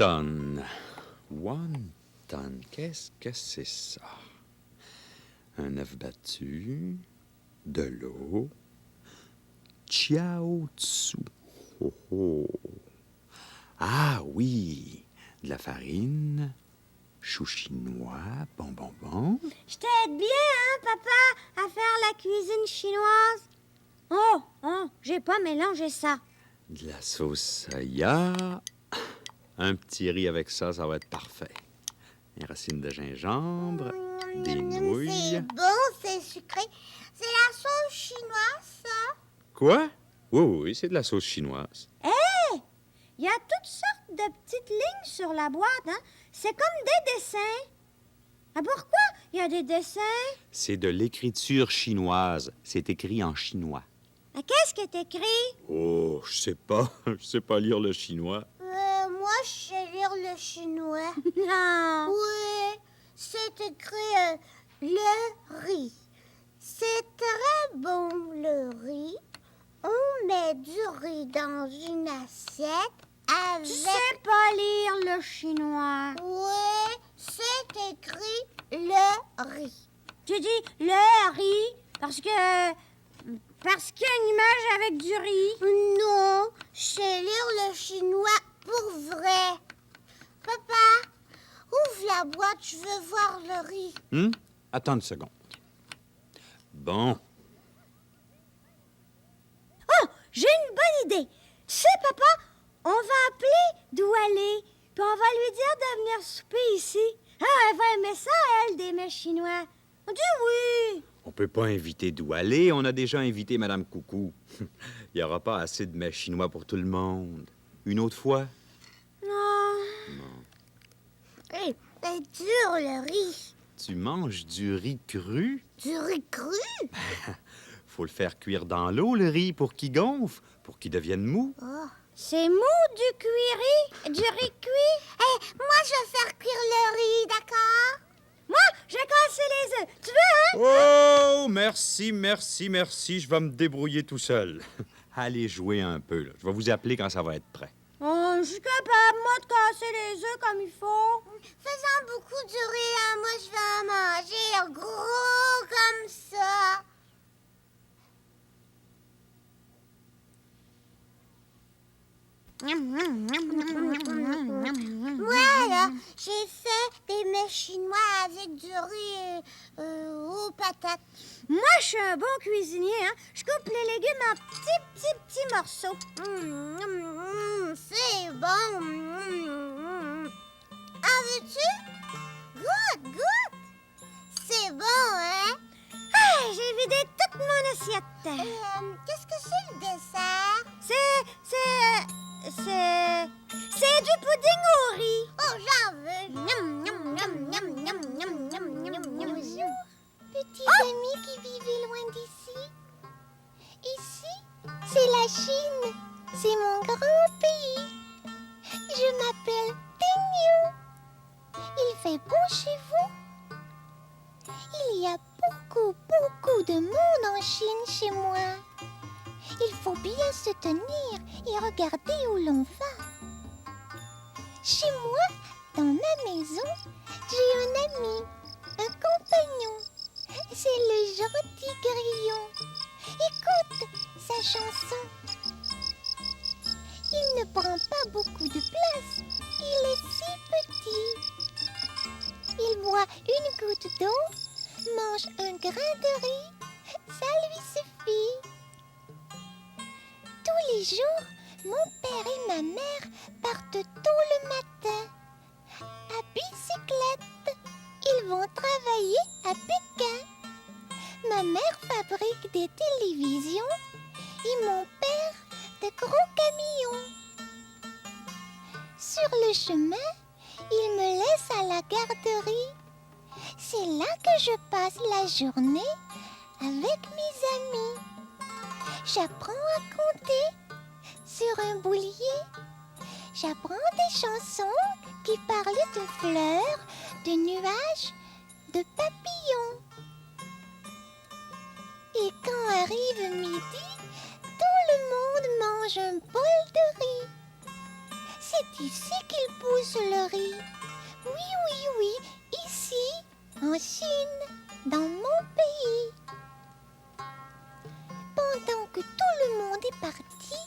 Wonton. Wonton, qu'est-ce que c'est ça? Un œuf battu, de l'eau, chiaotsu. Oh, oh. Ah oui, de la farine, chou chinois, bon. Je t'aide bien, hein, papa, à faire la cuisine chinoise. Oh, j'ai pas mélangé ça. De la sauce soya. Un petit riz avec ça, ça va être parfait. Des racines de gingembre, des nouilles. C'est bon, c'est sucré. C'est la sauce chinoise, ça? Quoi? Oui, c'est de la sauce chinoise. Il y a toutes sortes de petites lignes sur la boîte, hein? C'est comme des dessins. Ah, pourquoi il y a des dessins? C'est de l'écriture chinoise. C'est écrit en chinois. Ah, qu'est-ce qui est écrit? Oh, je sais pas. Je sais pas lire le chinois. Moi, je sais lire le chinois. Non. Oui, c'est écrit le riz. C'est très bon, le riz. On met du riz dans une assiette avec... Tu sais pas lire le chinois. Oui, c'est écrit le riz. Tu dis le riz parce qu'il y a une image avec du riz. Non, je sais lire le chinois pour vrai. Papa, ouvre la boîte, je veux voir le riz. Attends une seconde. Bon. Oh, j'ai une bonne idée. Tu sais, papa, on va appeler Doualé, puis on va lui dire de venir souper ici. Ah, elle va aimer ça, elle, des mets chinois. On dit oui. On peut pas inviter Doualé. On a déjà invité Madame Coucou. Il y aura pas assez de mets chinois pour tout le monde. Une autre fois? Non. C'est dur, le riz. Tu manges du riz cru? Du riz cru? Faut le faire cuire dans l'eau, le riz, pour qu'il gonfle, pour qu'il devienne mou. C'est mou du riz cuit. Moi, je vais faire cuire le riz, d'accord? Moi, j'ai cassé les œufs. Tu veux, hein? Oh, merci. Je vais me débrouiller tout seul. Allez jouer un peu, là. Je vais vous appeler quand ça va être prêt. Oh, je suis capable, moi, de casser les œufs comme il faut. Faisant beaucoup du riz, hein, moi, je vais en manger gros comme ça. Moi, là, j'ai fait des mets chinois avec du riz aux patates. Moi, je suis un bon cuisinier, hein. Je coupe les légumes en petits morceaux. C'est bon. En veux-tu? Goûte. C'est bon, hein? Hey, j'ai vidé toute mon assiette. Qu'est-ce que c'est le dessert? C'est du pudding au riz. Oh, j'en veux. Petits amis qui vivaient loin d'ici. Ici, c'est la Chine. C'est mon grand pays. Je m'appelle Teng. Il fait beau chez vous? Il y a beaucoup de monde en Chine chez moi. Il faut bien se tenir et regarder où l'on va. Chez moi, dans ma maison, j'ai un ami, un compagnon. C'est le gentil grillon. Écoute sa chanson. Il ne prend pas beaucoup de place. Il est si petit. Il boit une goutte d'eau, mange un grain de riz. Ça lui suffit. Tous les jours, mon père et ma mère partent tôt le matin. À bicyclette, ils vont travailler à Pékin. Ma mère fabrique des télévisions et mon père de gros camions. Sur le chemin, il me laisse à la garderie. C'est là que je passe la journée avec mes amis. J'apprends à compter sur un boulier. J'apprends des chansons qui parlent de fleurs, de nuages, de papillons. Et quand arrive midi, tout le monde mange un bol de riz. C'est ici qu'il pousse le riz. Oui, oui, oui, ici, en Chine, dans mon pays. Pendant que tout le monde est parti,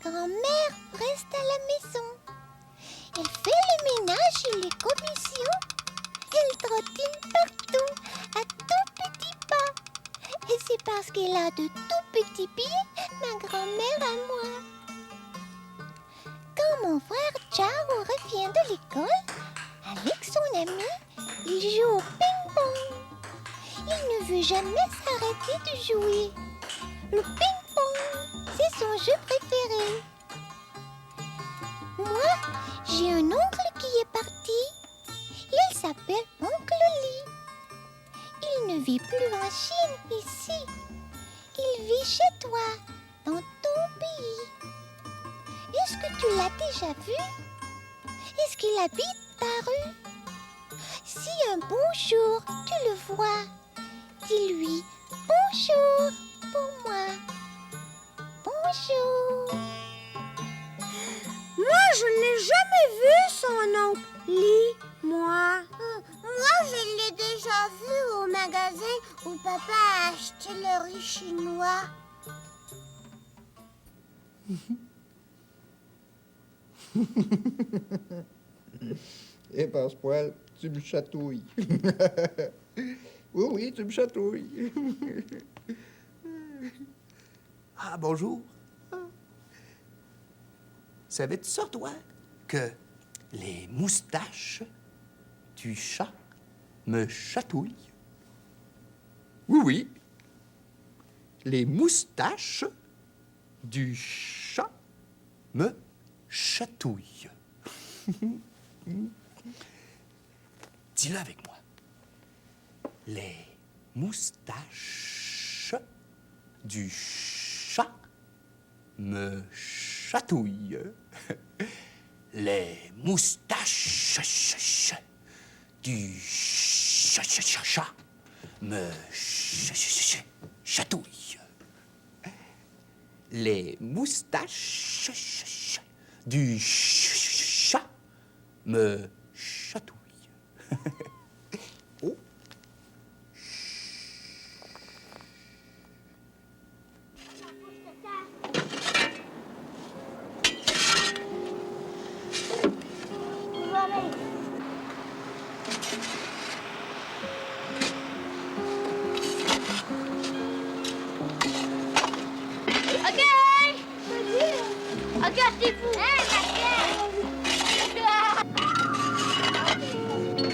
grand-mère reste à la maison. Elle fait le ménage et les commissions. Elle trottine partout, à tout petits pas. Et c'est parce qu'elle a de tout petits pieds, ma grand-mère à moi. Quand mon frère Chao revient de l'école, avec son ami, il joue au ping-pong. Il ne veut jamais s'arrêter de jouer. Le ping-pong, c'est son jeu préféré. Moi, j'ai un oncle qui est parti. Il s'appelle Oncle Lee. Il ne vit plus en Chine, ici. Il vit chez toi, dans ton pays. Est-ce que tu l'as déjà vu? Est-ce qu'il habite ta rue? Si un beau jour tu le vois, dis-lui bonjour pour moi. Bonjour. Moi, je l'ai jamais vu, son oncle Lee, moi. Moi, je l'ai déjà vu au magasin où papa a acheté le riz chinois. Et Passepoil, tu me chatouilles. Oui, oui, tu me chatouilles. Ah, bonjour. Savais-tu ça, toi, que les moustaches du chat me chatouillent? Oui, oui. Les moustaches du chat me chatouillent. Dis-le avec moi. Les moustaches du chat me chatouillent. Les moustaches du chat me chatouillent. Les moustaches du chat me chatouillent. Oh.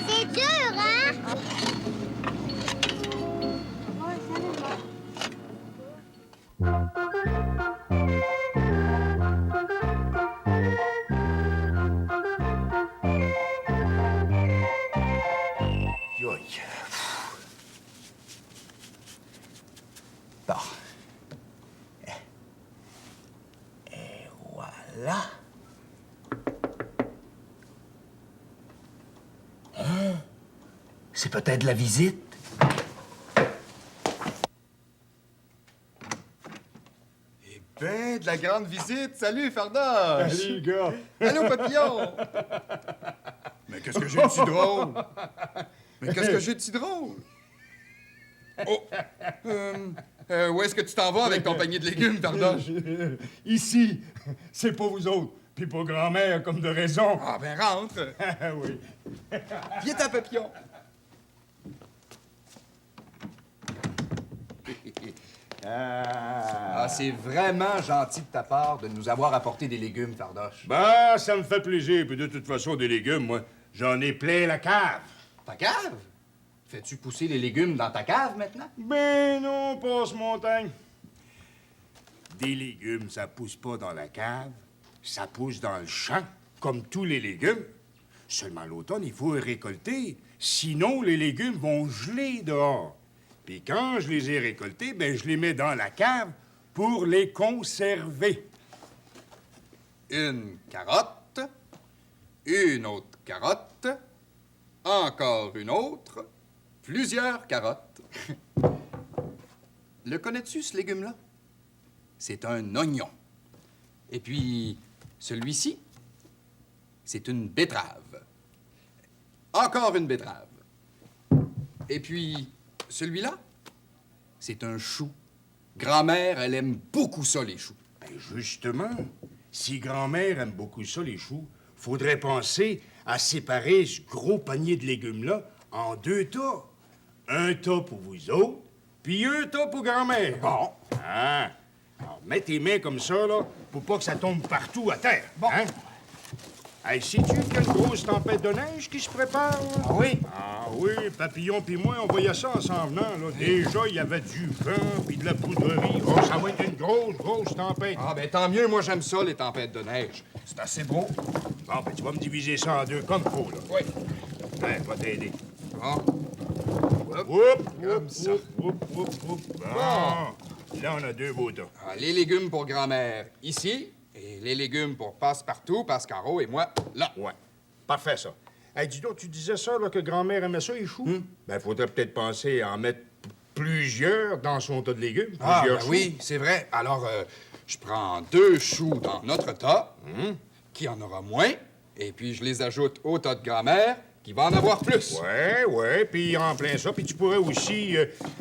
C'est dur, hein? Yoï. Bon. Et voilà. C'est peut-être la visite. Eh ben, de la grande visite. Salut, Fardoche. Salut, gars. Allô, papillon. Mais qu'est-ce que j'ai de si drôle? Mais qu'est-ce que j'ai de si drôle? Oh! Où est-ce que tu t'en vas avec ton panier de légumes, Fardoche? Ici, c'est pour vous autres, puis pour grand-mère, comme de raison. Ah, ben rentre. Oui. Viens, ta papillon. Ah, c'est vraiment gentil de ta part de nous avoir apporté des légumes, Fardoche. Bah, ça me fait plaisir, puis de toute façon, des légumes, moi, j'en ai plein la cave. Ta cave? Fais-tu pousser les légumes dans ta cave maintenant? Ben non, passe-montagne. Des légumes, ça pousse pas dans la cave, ça pousse dans le champ, comme tous les légumes. Seulement l'automne, il faut les récolter, sinon les légumes vont geler dehors. Puis quand je les ai récoltés, ben je les mets dans la cave pour les conserver. Une carotte, une autre carotte, encore une autre, plusieurs carottes. Le connais-tu, ce légume-là? C'est un oignon. Et puis, celui-ci, c'est une betterave. Encore une betterave. Et puis, celui-là, c'est un chou. Grand-mère, elle aime beaucoup ça, les choux. Ben justement, si grand-mère aime beaucoup ça, les choux, faudrait penser à séparer ce gros panier de légumes-là en 2 tas. Un tas pour vous autres, puis un tas pour grand-mère. Bon. Ah. Alors, mets tes mains comme ça, là, pour pas que ça tombe partout à terre. Bon. Hein? Hey, sais-tu qu'il y a une grosse tempête de neige qui se prépare? Là? Ah oui? Ah oui, Papillon puis moi, on voyait ça en s'en venant, là. Déjà, il y avait du vent puis de la poudrerie. Oh, ça va être une grosse tempête. Ah, ben tant mieux, moi j'aime ça, les tempêtes de neige. C'est assez beau. Bon, ben tu vas me diviser ça en 2 comme faut, là. Oui. Ouais, je vais t'aider. Bon. Comme ça. Bon. Là, on a 2 beaux tas. Ah, les légumes pour grand-mère ici, et les légumes pour Passe-Partout, Passe-Caro et moi là. Ouais. Parfait, ça. Hey, dis donc, tu disais ça, là, que grand-mère aimait ça, les choux? Ben, faudrait peut-être penser à en mettre plusieurs dans son tas de légumes. Ah, Plusieurs ben choux. oui, c'est vrai. Alors, je prends 2 choux dans notre tas, qui en aura moins, et puis je les ajoute au tas de grand-mère, qui va en avoir plus. Ouais, puis en plein ça. Puis tu pourrais aussi,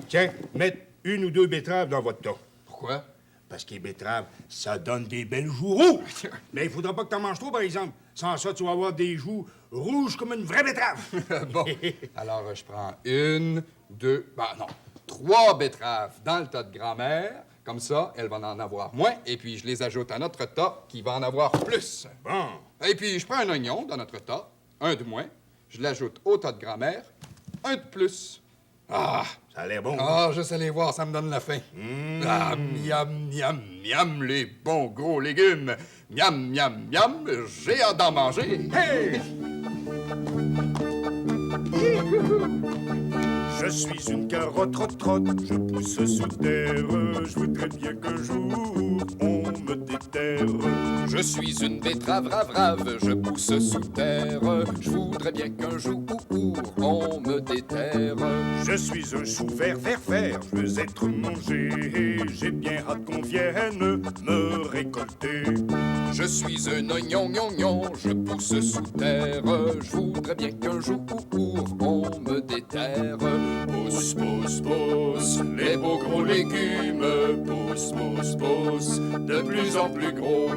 tiens, mettre 1 ou 2 betteraves dans votre tas. Pourquoi? Parce que les betteraves, ça donne des belles joues rouges. Mais il faudra pas que t'en manges trop, par exemple. Sans ça, tu vas avoir des joues rouges comme une vraie betterave. Bon, alors je prends 1, 2, ben non, 3 betteraves dans le tas de grand-mère. Comme ça, elle va en avoir moins. Et puis, je les ajoute à notre tas, qui va en avoir plus. Bon. Et puis, je prends un oignon dans notre tas, un de moins. Je l'ajoute au tas de grand-mère, un de plus. Ah! Ça a l'air bon. Ah, juste aller voir, ça me donne la faim. Ah, miam, miam, miam, les bons gros légumes. Miam, miam, miam, j'ai hâte d'en manger. Hey! Je suis une carotte trotte, je pousse sous terre. Je voudrais bien qu'un jour on me déterre. Je suis une betterave rave, je pousse sous terre. Je voudrais bien qu'un jour on me déterre. Je suis un chou vert, je veux être mangé. J'ai bien hâte qu'on vienne me récolter. Je suis un oignon, je pousse sous terre. Je voudrais bien qu'un jour on me déterre. Pousse, pousse, pousse, les beaux gros légumes. Pousse, pousse, pousse, de plus en plus gros.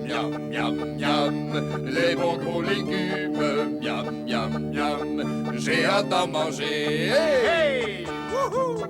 Miam, miam, miam, les bons gros légumes. Miam, miam, miam, j'ai hâte d'en manger. Hey! Wouhou!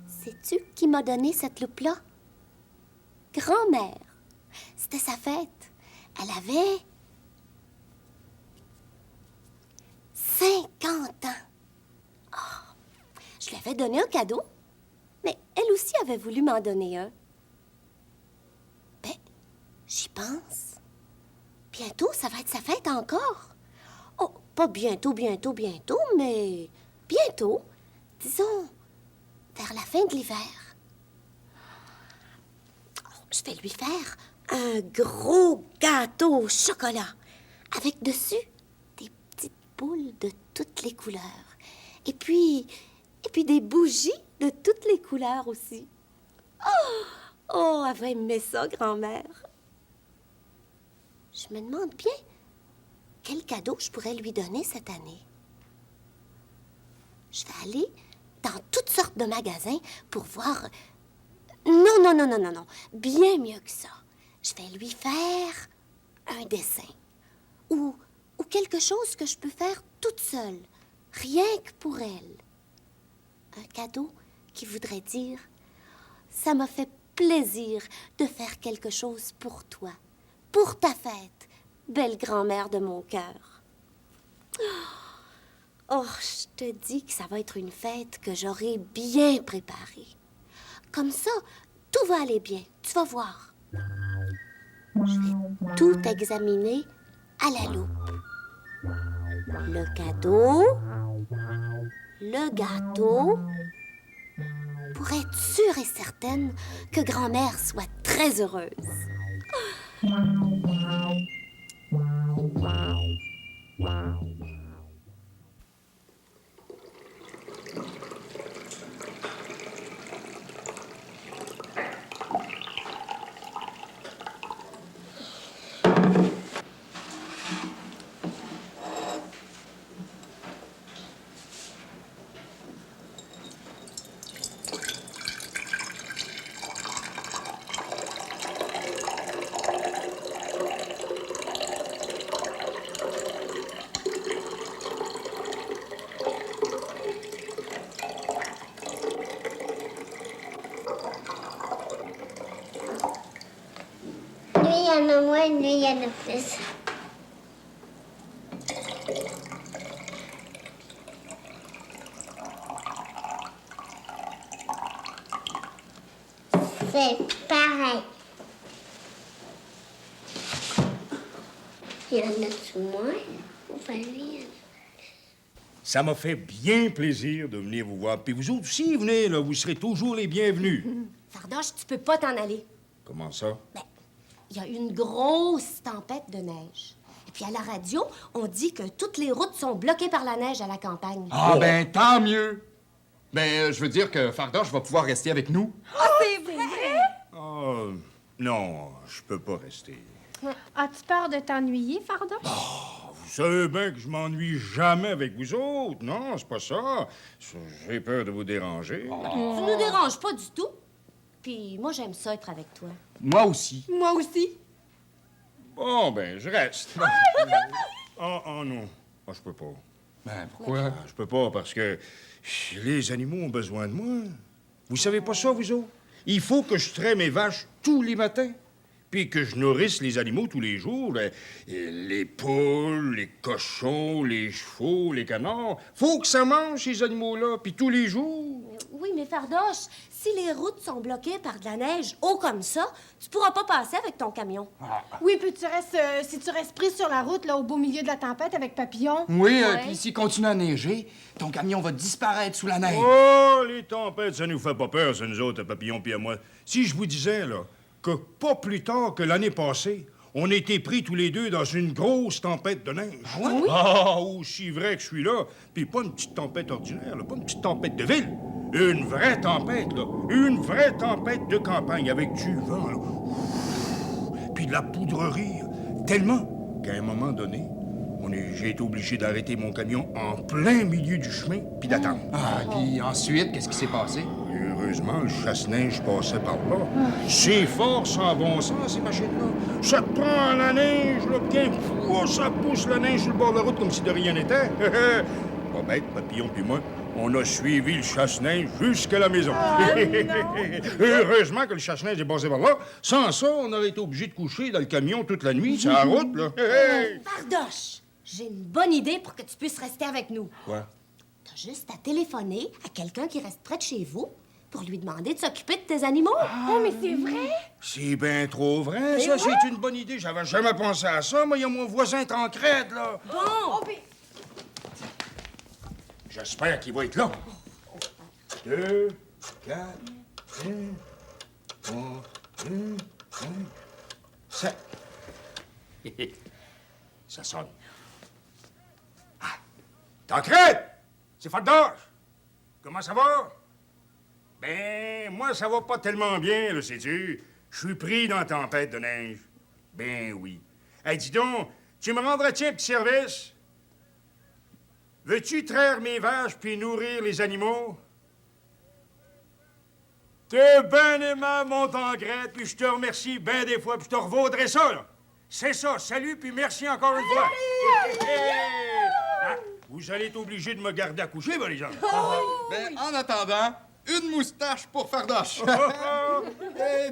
Sais-tu qui m'a donné cette loupe-là? Grand-mère. C'était sa fête. Elle avait 50 ans. Ah, je lui avais donné un cadeau, mais elle aussi avait voulu m'en donner un. Ben, j'y pense. Bientôt, ça va être sa fête encore. Oh, pas bientôt, mais bientôt. Disons, vers la fin de l'hiver. Je vais lui faire un gros gâteau au chocolat avec dessus des petites boules de toutes les couleurs. Et puis des bougies de toutes les couleurs aussi. Oh, elle va aimer ça, grand-mère. Je me demande bien quel cadeau je pourrais lui donner cette année. Je vais aller dans toutes sortes de magasins pour voir... Non. Bien mieux que ça. Je vais lui faire un dessin. Ou quelque chose que je peux faire toute seule, rien que pour elle. Un cadeau qui voudrait dire « Ça m'a fait plaisir de faire quelque chose pour toi, pour ta fête, belle grand-mère de mon cœur. » Oh, je te dis que ça va être une fête que j'aurai bien préparée. Comme ça, tout va aller bien, tu vas voir. Je vais tout examiner à la loupe. Le cadeau, le gâteau, pour être sûre et certaine que grand-mère soit très heureuse. Lui, il y en a moins, lui, il y en a plus. C'est pareil. Il y en a-tu moins? Enfin, lui, il y en a... Ça m'a fait bien plaisir de venir vous voir. Puis vous autres aussi, venez, là, vous serez toujours les bienvenus. Fardoche, tu peux pas t'en aller. Comment ça? Ben, il y a une grosse tempête de neige. Et puis à la radio, on dit que toutes les routes sont bloquées par la neige à la campagne. Ah, ben, tant mieux. Ben, je veux dire que Fardoche va pouvoir rester avec nous. Ah, non, je peux pas rester. As-tu peur de t'ennuyer, Fardoche? Vous savez bien que je m'ennuie jamais avec vous autres. Non, c'est pas ça. J'ai peur de vous déranger. Tu nous déranges pas du tout. Puis moi, j'aime ça être avec toi. Moi aussi. Moi aussi. Bon, ben, je reste. Oh non. Ah, je peux pas. Ben, pourquoi? Je peux pas parce que les animaux ont besoin de moi. Vous savez pas ça, vous autres? Il faut que je traite mes vaches tous les matins. Puis que je nourrisse les animaux tous les jours. Les poules, les cochons, les chevaux, les canards. Faut que ça mange, ces animaux-là. Puis tous les jours. Oui, mais Fardoche, si les routes sont bloquées par de la neige haut comme ça, tu pourras pas passer avec ton camion. Oui, puis si tu restes pris sur la route, là, au beau milieu de la tempête avec Papillon. Oui, Ouais. puis s'il continue à neiger, ton camion va disparaître sous la neige. Oh, les tempêtes, ça nous fait pas peur, ça, nous autres, Papillon puis à moi. Si je vous disais, là, que pas plus tard que l'année passée, on a été pris tous les deux dans une grosse tempête de neige. Ah oui? Ah, aussi vrai que je suis là. Puis pas une petite tempête ordinaire, là, pas une petite tempête de ville. Une vraie tempête, là. Une vraie tempête de campagne avec du vent, là. Puis de la poudrerie. Tellement qu'à un moment donné, j'ai été obligé d'arrêter mon camion en plein milieu du chemin puis d'attendre. Ah, puis ensuite, qu'est-ce qui s'est passé? Et heureusement, le chasse-neige passait par là. C'est fort sans bon sens, ces machines-là. Ça te prend la neige, là, bien, ça pousse la neige sur le bord de la route comme si de rien n'était. Pas bête, Papillon puis moi, on a suivi le chasse-neige jusqu'à la maison. Heureusement que le chasse-neige est passé par là. Sans ça, on aurait été obligé de coucher dans le camion toute la nuit, sur la route, là. Fardoche, j'ai une bonne idée pour que tu puisses rester avec nous. Quoi? T'as juste à téléphoner à quelqu'un qui reste près de chez vous pour lui demander de s'occuper de tes animaux. Oh, mais c'est vrai. C'est bien trop vrai, ça. C'est une bonne idée. J'avais jamais pensé à ça. Moi, il y a mon voisin Tancrède, là. Bon, Oh, puis... J'espère qu'il va être là. 2, 4, 5, 3, 2, 5, 7. Ça sonne. Ah! Tancrède! C'est Fardoche! Comment ça va? Ben, moi, ça va pas tellement bien, là, sais-tu. Je suis pris dans la tempête de neige. Ben oui. Hey, dis donc, tu me rendrais-tu un petit service? Veux-tu traire mes vaches puis nourrir les animaux? T'es ben aimable, mon Tancrède, puis je te remercie ben des fois, puis je te revaudrai ça, là. C'est ça, salut, puis merci encore une fois. Hein? Vous allez être obligés de me garder à coucher, ben, les gens. Ben, en attendant, une moustache pour Fardoche.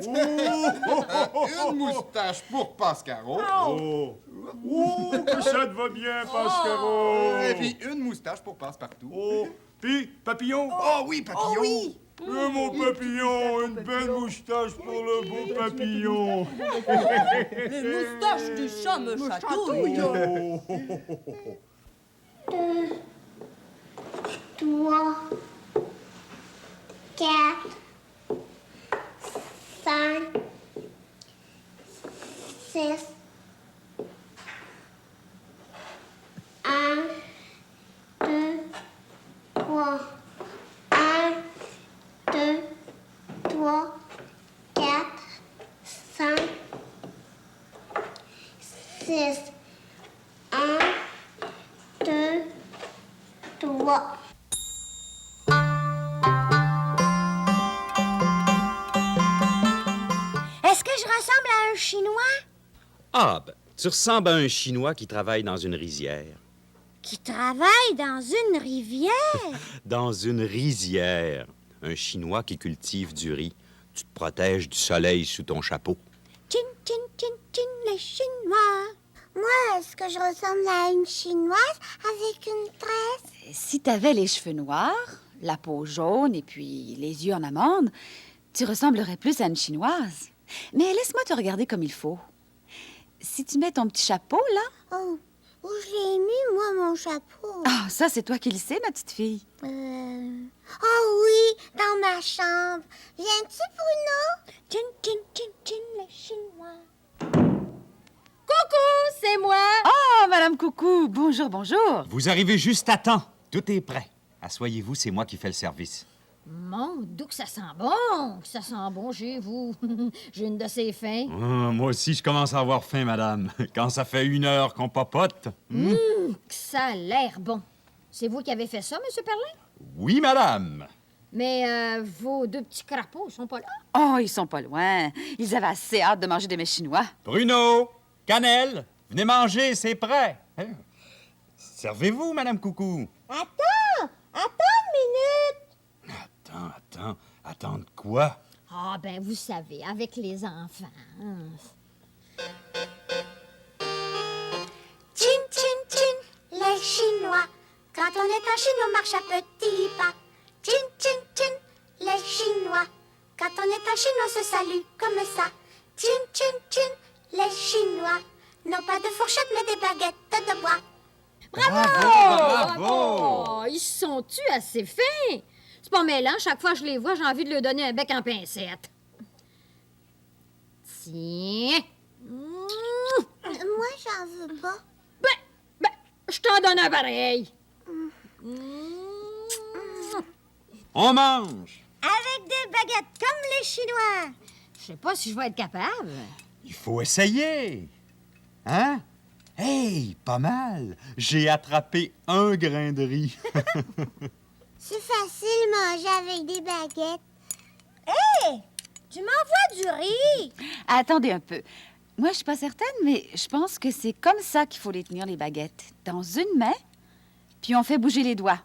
Une moustache pour Pascaro. Oh, que ça te va bien, Pascaro. Et puis une moustache pour Passepartout. Oh, puis, papillon. Oh oui, papillon. Mon papillon, une belle moustache pour le beau papillon. Les moustaches du chat me chatouillent. 2, 3, 4, 5, 6, 1, 2, 3, 1, 2, 3, 4, 5, 6, 1, 2, 3. Est-ce que je ressemble à un Chinois? Ah, ben, tu ressembles à un Chinois qui travaille dans une rizière. Qui travaille dans une rivière? Dans une rizière. Un Chinois qui cultive du riz. Tu te protèges du soleil sous ton chapeau. Chin, chin, chin, chin, les Chinois. Moi, est-ce que je ressemble à une Chinoise avec une tresse? Si t'avais les cheveux noirs, la peau jaune et puis les yeux en amande, tu ressemblerais plus à une Chinoise. Mais laisse-moi te regarder comme il faut. Si tu mets ton petit chapeau, là... Oh, où je l'ai mis, moi, mon chapeau? Ah, ça, c'est toi qui le sais, ma petite fille. Oh oui, dans ma chambre. Viens-tu, Bruno? Chin, chin, chin, chin, les Chinois. Coucou, c'est moi. Oh, Madame Coucou, bonjour, bonjour. Vous arrivez juste à temps. Tout est prêt. Asseyez-vous, c'est moi qui fais le service. Mon Dieu, que ça sent bon! Que ça sent bon chez vous. J'ai une de ces fins. Moi aussi, je commence à avoir faim, madame. Quand ça fait 1 heure qu'on papote. Que ça a l'air bon. C'est vous qui avez fait ça, Monsieur Perlin? Oui, madame. Mais vos 2 petits crapauds sont pas là? Oh, ils sont pas loin. Ils avaient assez hâte de manger des mets chinois. Bruno, Cannelle, venez manger, c'est prêt. Hein? Servez-vous, madame Coucou. Attends une minute. Attendre quoi? Ah, ben, vous savez, avec les enfants. Chin, chin, chin, les Chinois. Quand on est en Chine, on marche à petits pas. Chin, chin, chin, les Chinois. Quand on est en Chine, on se salue comme ça. Chin, chin, chin, les Chinois. Non pas de fourchette, mais des baguettes de bois. Bravo! Oh, ils sont-tu assez fins? C'est pas mêlant, chaque fois que je les vois, j'ai envie de leur donner un bec en pincette. Tiens. Moi, j'en veux pas. Ben, je t'en donne un pareil. On mange. Avec des baguettes comme les Chinois. Je sais pas si je vais être capable. Il faut essayer. Hein? Hey, pas mal. J'ai attrapé un grain de riz. C'est facile manger avec des baguettes. Hé! Tu m'envoies du riz. Attendez un peu. Moi, je suis pas certaine, mais je pense que c'est comme ça qu'il faut les tenir, les baguettes. Dans une main, puis on fait bouger les doigts.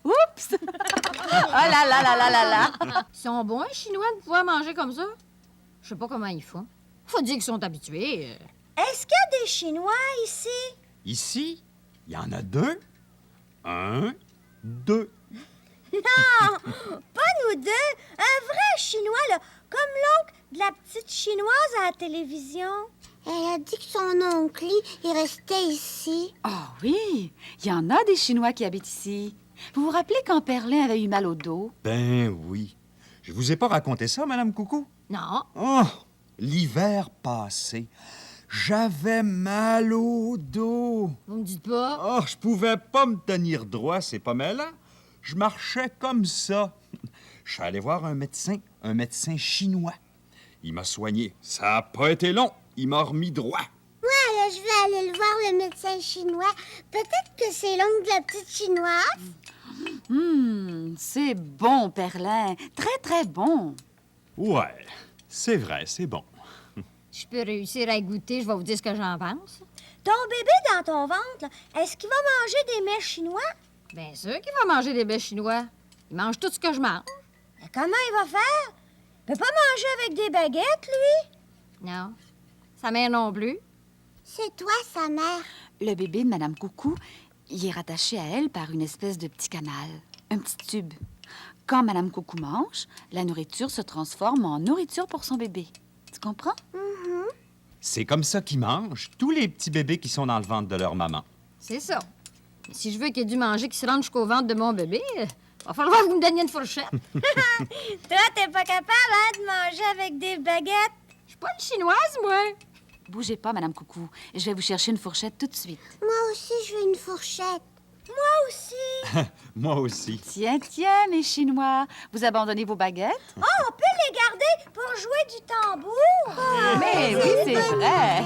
Oups! Oh là là là là là là! Ils sont bons, les Chinois, de pouvoir manger comme ça? Je sais pas comment ils font. Faut dire qu'ils sont habitués. Est-ce qu'il y a des Chinois ici? Ici, il y en a 2. 1, 2. Non, pas nous deux. Un vrai Chinois, là, comme l'oncle de la petite Chinoise à la télévision. Elle a dit que son oncle, il restait ici. Oh oui, il y en a des Chinois qui habitent ici. Vous vous rappelez quand Perlin avait eu mal au dos? Ben oui. Je vous ai pas raconté ça, madame Coucou? Non. Oh, l'hiver passé, j'avais mal au dos. Vous me dites pas? Oh, je pouvais pas me tenir droit, c'est pas mêlant. Je marchais comme ça. Je suis allé voir un médecin chinois. Il m'a soigné. Ça n'a pas été long. Il m'a remis droit. Ouais, là, je vais aller le voir, le médecin chinois. Peut-être que c'est l'ongle de la petite chinoise. C'est bon, Perlin. Très, très bon. Ouais, c'est vrai, c'est bon. Je peux réussir à goûter, je vais vous dire ce que j'en pense. Ton bébé dans ton ventre, là, est-ce qu'il va manger des mets chinois? Bien sûr qu'il va manger des baies chinois. Il mange tout ce que je mange. Mais comment il va faire? Il peut pas manger avec des baguettes, lui? Non. Sa mère non plus. C'est toi, sa mère. Le bébé de Madame Coucou, il est rattaché à elle par une espèce de petit canal, un petit tube. Quand Madame Coucou mange, la nourriture se transforme en nourriture pour son bébé. Tu comprends? C'est comme ça qu'ils mangent, tous les petits bébés qui sont dans le ventre de leur maman. C'est ça. Mais si je veux qu'il ait dû manger, qu'il se rende jusqu'au ventre de mon bébé, va falloir que vous me donniez une fourchette. Toi, t'es pas capable, hein, de manger avec des baguettes? Je suis pas une chinoise, moi. Bougez pas, Madame Coucou. Je vais vous chercher une fourchette tout de suite. Moi aussi, je veux une fourchette. Moi aussi. Moi aussi. Tiens, mes Chinois. Vous abandonnez vos baguettes? Oh, on peut les garder pour jouer du tambour. Mais oui, c'est vrai.